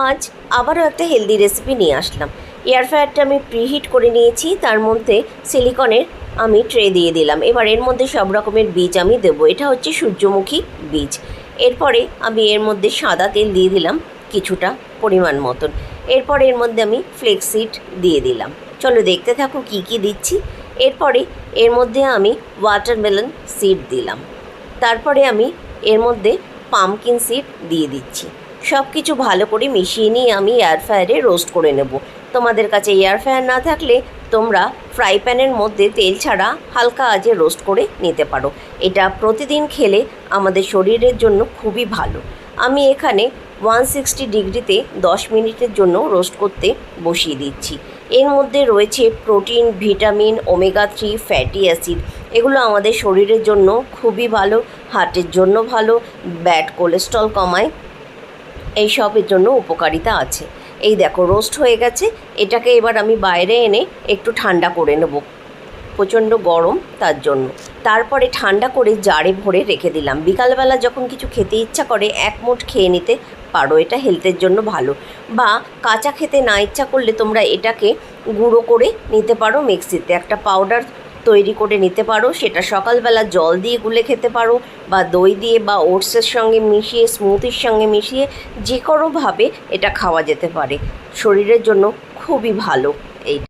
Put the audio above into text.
আজ আবারও একটা হেলদি রেসিপি নিয়ে আসলাম। এয়ার ফ্রায়ারটা আমি প্রিহিট করে নিয়েছি, তার মধ্যে সিলিকনের আমি ট্রে দিয়ে দিলাম। এবার এর মধ্যে সব রকমের বীজ আমি দেবো। এটা হচ্ছে সূর্যমুখী বীজ। এরপরে আমি এর মধ্যে সাদা তেল দিয়ে দিলাম কিছুটা পরিমাণ মতন। এরপরে এর মধ্যে আমি ফ্লেক্সিড দিয়ে দিলাম। চলো দেখতে থাকো কি কি দিচ্ছি। এরপরে এর মধ্যে আমি ওয়াটারমেলন সিড দিলাম। তারপরে আমি এর মধ্যে পামকিন সিড দিয়ে দিচ্ছি। সব কিছু ভালো করে মিশিয়ে নিয়ে আমি এয়ার ফ্রায়ারে রোস্ট করে নেব। তোমাদের কাছে এয়ার ফ্রায়ার না থাকলে তোমরা ফ্রাই প্যানের মধ্যে তেল ছাড়া হালকা আঁচে রোস্ট করে নিতে পারো। এটা প্রতিদিন খেলে আমাদের শরীরের জন্য খুবই ভালো। আমি এখানে 160 ডিগ্রিতে 10 মিনিটের জন্য রোস্ট করতে বসিয়ে দিচ্ছি। এর মধ্যে রয়েছে protein, vitamin, omega 3 fatty acid. এগুলো আমাদের শরীরের জন্য খুবই ভালো, হার্টের জন্য ভালো, ব্যাড কোলেস্ট্রল কমায়, এই সবের জন্য উপকারিতা আছে। এই দেখো রোস্ট হয়ে গেছে। এটাকে এবার আমি বাইরে এনে একটু ঠান্ডা করে নেব, প্রচণ্ড গরম তার জন্য। তারপরে ঠান্ডা করে জারে ভরে রেখে দিলাম। বিকালবেলা যখন কিছু খেতে ইচ্ছা করে এক মুঠ খেয়ে নিতে পারো, এটা হেলথের জন্য ভালো। বা কাঁচা খেতে না ইচ্ছা করলে তোমরা এটাকে গুঁড়ো করে নিতে পারো, মিক্সিতে একটা পাউডার তৈরি করে নিতে পারো। সেটা সকালবেলা জল দিয়ে গুলে খেতে পারো, বা দই দিয়ে বা ওটসের সঙ্গে মিশিয়ে, স্মুথির সঙ্গে মিশিয়ে যে কোনোভাবে এটা খাওয়া যেতে পারে। শরীরের জন্য খুবই ভালো।